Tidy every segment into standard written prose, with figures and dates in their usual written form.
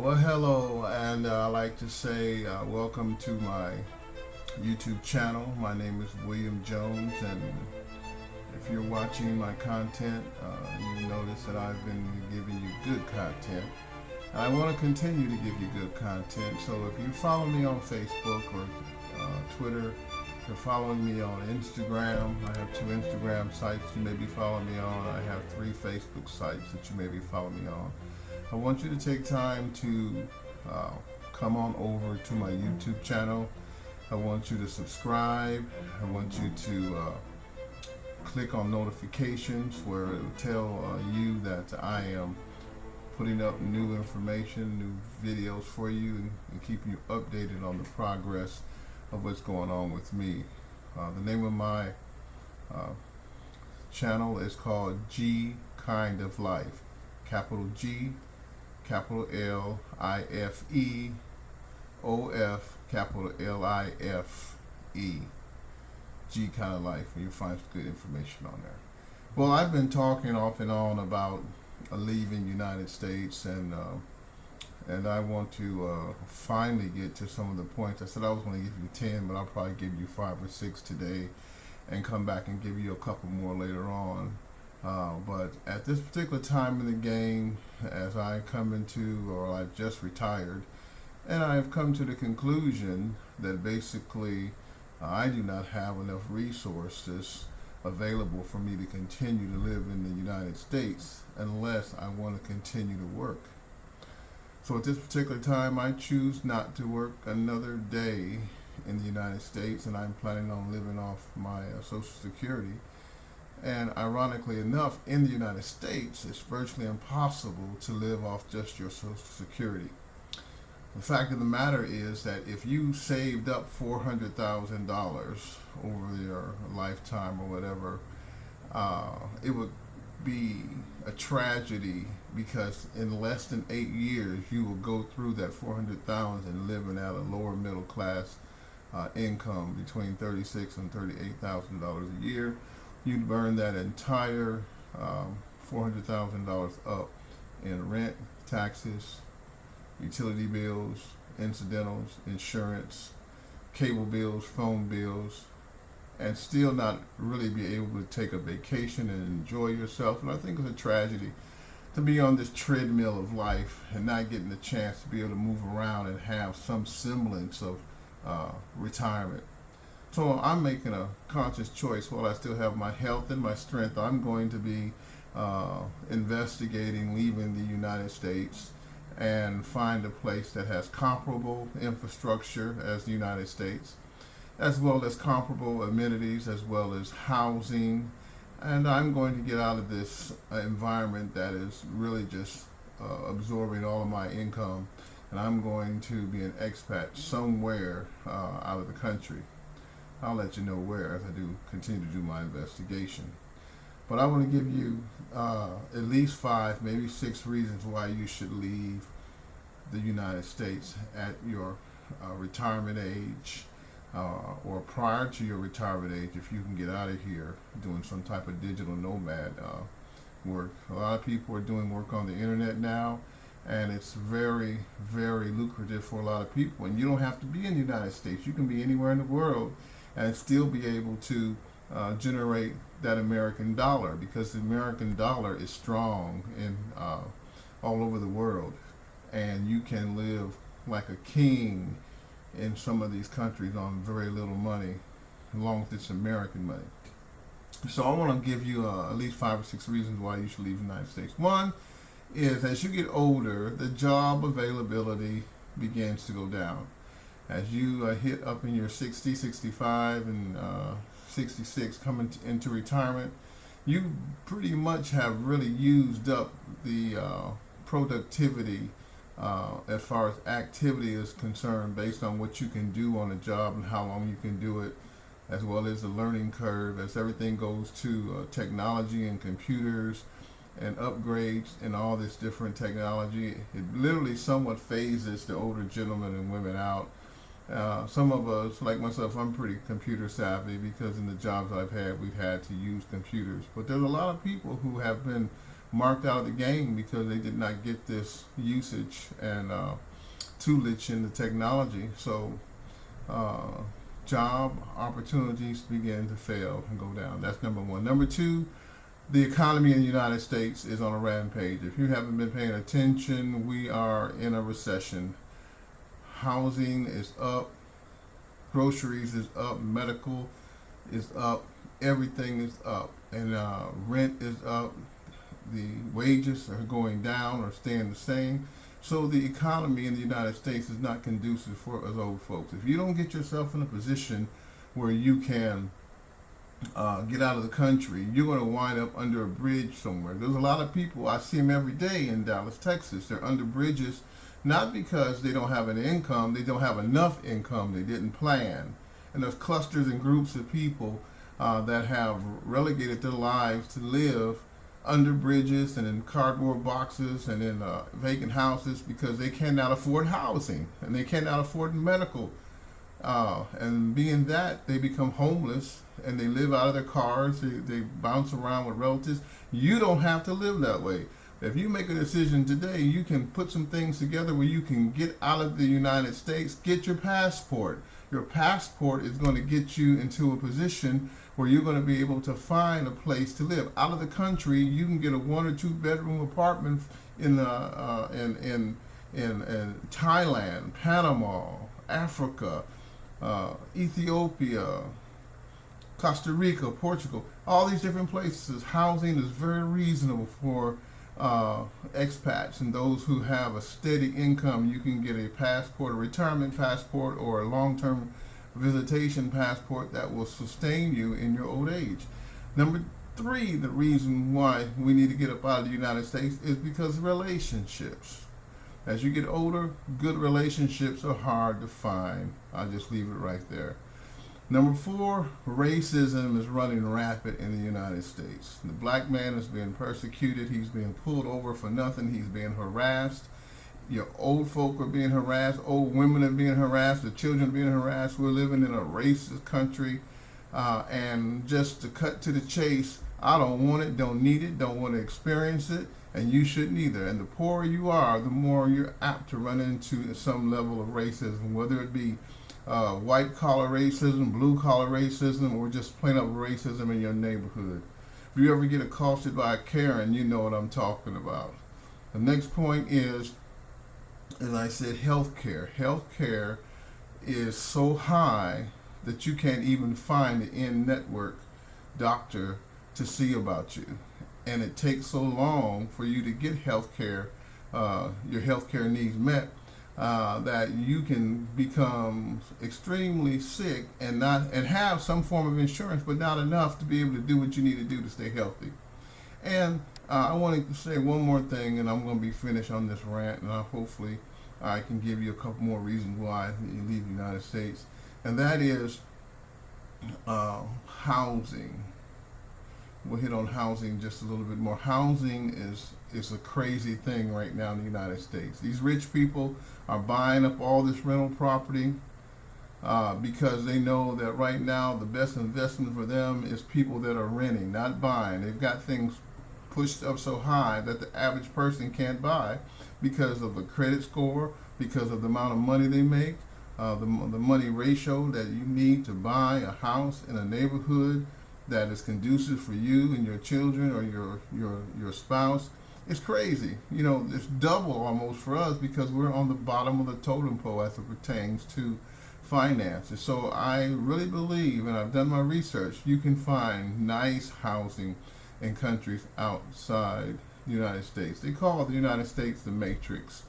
Well, hello, and I like to say welcome to my YouTube channel. My name is William Jones, and if you're watching my content, you notice that I've been giving you good content. And I want to continue to give you good content. So if you follow me on Facebook or Twitter, you're following me on Instagram. I have 2 Instagram sites you may be following me on. I have 3 Facebook sites that you may be following me on. I want you to take time to uh, come on over to my YouTube channel. I want you to subscribe. I want you to click on notifications where it will tell you that I am putting up new information, new videos for you, and keeping you updated on the progress of what's going on with me. The name of my channel is called G Kind of Life. Capital G, capital L, I-F-E, O-F, capital L-I-F-E. G Kind of Life, and you'll find some good information on there. Well, I've been talking off and on about leaving the United States, and I want to finally get to some of the points. I said I was going to give you 10, but I'll probably give you 5 or 6 today and come back and give you a couple more later on. But at this particular time in the game, as I come into, or I've just retired, and I've come to the conclusion that basically I do not have enough resources available for me to continue to live in the United States unless I want to continue to work. So at this particular time, I choose not to work another day in the United States, and I'm planning on living off my Social Security. And ironically enough, in the United States, it's virtually impossible to live off just your Social Security. The fact of the matter is that if you saved up $400,000 over your lifetime or whatever, it would be a tragedy, because in less than 8 years you will go through that $400,000 living at a lower middle class income between $36,000 and $38,000 a year. You'd burn that entire $400,000 up in rent, taxes, utility bills, incidentals, insurance, cable bills, phone bills, and still not really be able to take a vacation and enjoy yourself. And I think it's a tragedy to be on this treadmill of life and not getting the chance to be able to move around and have some semblance of retirement. So I'm making a conscious choice. While I still have my health and my strength, I'm going to be investigating leaving the United States and find a place that has comparable infrastructure as the United States, as well as comparable amenities, as well as housing. And I'm going to get out of this environment that is really just absorbing all of my income, and I'm going to be an expat somewhere out of the country. I'll let you know where as I do continue to do my investigation. But I want to give you at least 5, maybe 6 reasons why you should leave the United States at your retirement age, or prior to your retirement age, if you can get out of here doing some type of digital nomad work. A lot of people are doing work on the internet now, and it's very, very lucrative for a lot of people. And you don't have to be in the United States. You can be anywhere in the world and still be able to generate that American dollar, because the American dollar is strong in all over the world, and you can live like a king in some of these countries on very little money, as long as it's American money. So I want to give you at least 5 or 6 reasons why you should leave the United States. One is, as you get older, the job availability begins to go down. As you hit up in your 60, 65, and 66, coming into retirement, you pretty much have really used up the productivity as far as activity is concerned, based on what you can do on a job and how long you can do it, as well as the learning curve as everything goes to technology and computers and upgrades and all this different technology. It literally somewhat phases the older gentlemen and women out. Some of us, like myself, I'm pretty computer savvy, because in the jobs I've had, we've had to use computers. But there's a lot of people who have been marked out of the game because they did not get this usage and tutelage in the technology. So uh, job opportunities begin to fail and go down. That's number one. Number two, the economy in the United States is on a rampage. If you haven't been paying attention, we are in a recession. Housing is up, groceries is up, medical is up, everything is up, and rent is up. The wages are going down or staying the same. So the economy in the United States is not conducive for us old folks. If you don't get yourself in a position where you can get out of the country, you're going to wind up under a bridge somewhere. There's a lot of people, I see them every day in Dallas, Texas. They're under bridges, not because they don't have an income, they don't have enough income, they didn't plan. And there's clusters and groups of people that have relegated their lives to live under bridges and in cardboard boxes and in vacant houses because they cannot afford housing and they cannot afford medical. And being that, they become homeless and they live out of their cars, they bounce around with relatives. You don't have to live that way. If you make a decision today, you can put some things together where you can get out of the United States, get your passport. Your passport is going to get you into a position where you're going to be able to find a place to live. Out of the country, you can get a 1 or 2 bedroom apartment in Thailand, Panama, Africa, Ethiopia, Costa Rica, Portugal, all these different places. Housing is very reasonable for expats and those who have a steady income. You can get a passport, a retirement passport, or a long-term visitation passport that will sustain you in your old age. Number three, the reason why we need to get up out of the United States is because of relationships. As you get older, good relationships are hard to find. I'll just leave it right there. Number four, racism is running rampant in the United States. The black man is being persecuted. He's being pulled over for nothing. He's being harassed. Your old folk are being harassed. Old women are being harassed. The children are being harassed. We're living in a racist country. And just to cut to the chase, I don't want it, don't need it, don't want to experience it, and you shouldn't either. And the poorer you are, the more you're apt to run into some level of racism, whether it be white collar racism, blue collar racism, or just plain up racism in your neighborhood. If you ever get accosted by a Karen, you know what I'm talking about. The next point is, as I said, healthcare. Healthcare is so high that you can't even find an in-network doctor to see about you. And it takes so long for you to get healthcare, your healthcare needs met, that you can become extremely sick and have some form of insurance, but not enough to be able to do what you need to do to stay healthy. And I want to say one more thing, and I'm going to be finished on this rant, and hopefully I can give you a couple more reasons why you leave the United States, and that is housing. We'll hit on housing just a little bit more. Housing is a crazy thing right now in the United States. These rich people are buying up all this rental property because they know that right now the best investment for them is people that are renting, not buying. They've got things pushed up so high that the average person can't buy because of the credit score, because of the amount of money they make, the money ratio that you need to buy a house in a neighborhood that is conducive for you and your children or your spouse. It's crazy. You know, it's double almost for us because we're on the bottom of the totem pole as it pertains to finances. So I really believe, and I've done my research, you can find nice housing in countries outside the United States. They call the United States the Matrix.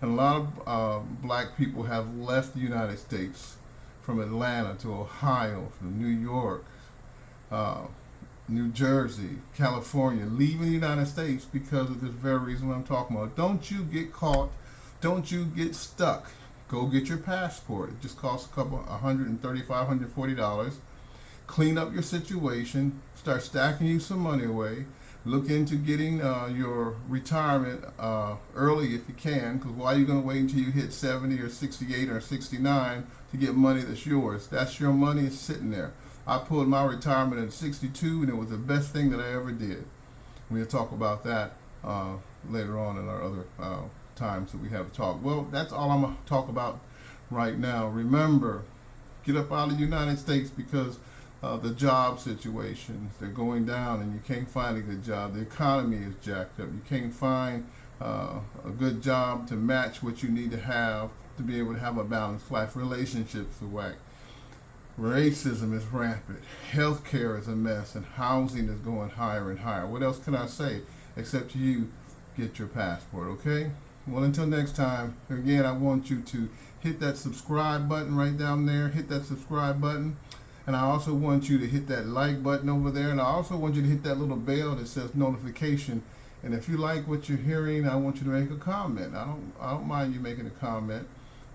And a lot of black people have left the United States from Atlanta to Ohio, from New York, New Jersey, California, leaving the United States because of this very reason I'm talking about. Don't you get caught. Don't you get stuck. Go get your passport. It just costs $135, $140. Clean up your situation. Start stacking you some money away. Look into getting your retirement early if you can, because why are you going to wait until you hit 70 or 68 or 69 to get money that's yours? That's your money. It's sitting there. I pulled my retirement at 62, and it was the best thing that I ever did. We'll talk about that later on in our other times that we have to talk. Well, that's all I'm going to talk about right now. Remember, get up out of the United States because the job situations, they're going down and you can't find a good job. The economy is jacked up. You can't find a good job to match what you need to have to be able to have a balanced life. Relationships are whack. Racism is rampant. Healthcare is a mess, and housing is going higher and higher. What else can I say except you get your passport, okay? Well, until next time, again, I want you to hit that subscribe button right down there. Hit that subscribe button. And I also want you to hit that like button over there. And I also want you to hit that little bell that says notification. And if you like what you're hearing, I want you to make a comment. I don't mind you making a comment.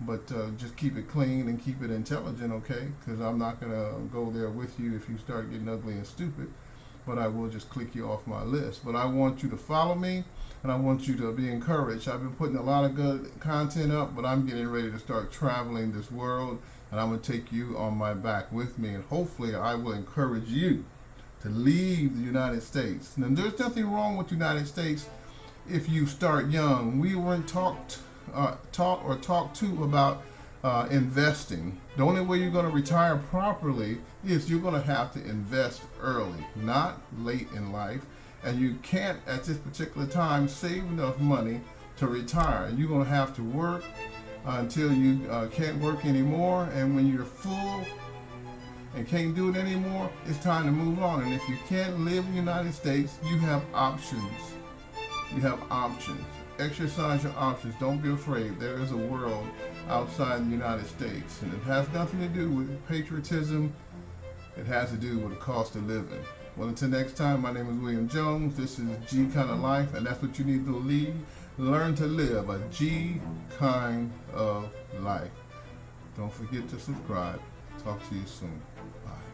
But just keep it clean and keep it intelligent, okay? Because I'm not going to go there with you if you start getting ugly and stupid. But I will just click you off my list. But I want you to follow me, and I want you to be encouraged. I've been putting a lot of good content up, but I'm getting ready to start traveling this world, and I'm going to take you on my back with me. And hopefully I will encourage you to leave the United States. Now, there's nothing wrong with the United States if you start young. We weren't taught to about investing. The only way you're going to retire properly is you're going to have to invest early, not late in life. And you can't, at this particular time, save enough money to retire. You're going to have to work until you can't work anymore. And when you're full and can't do it anymore, it's time to move on. And if you can't live in the United States, you have options. You have options. Exercise your options. Don't be afraid. There is a world outside the United States, and it has nothing to do with patriotism. It has to do with the cost of living. Well, until next time, my name is William Jones. This is G Kind of Life, and that's what you need to learn to live a G kind of life. Don't forget to subscribe. Talk to you soon. Bye.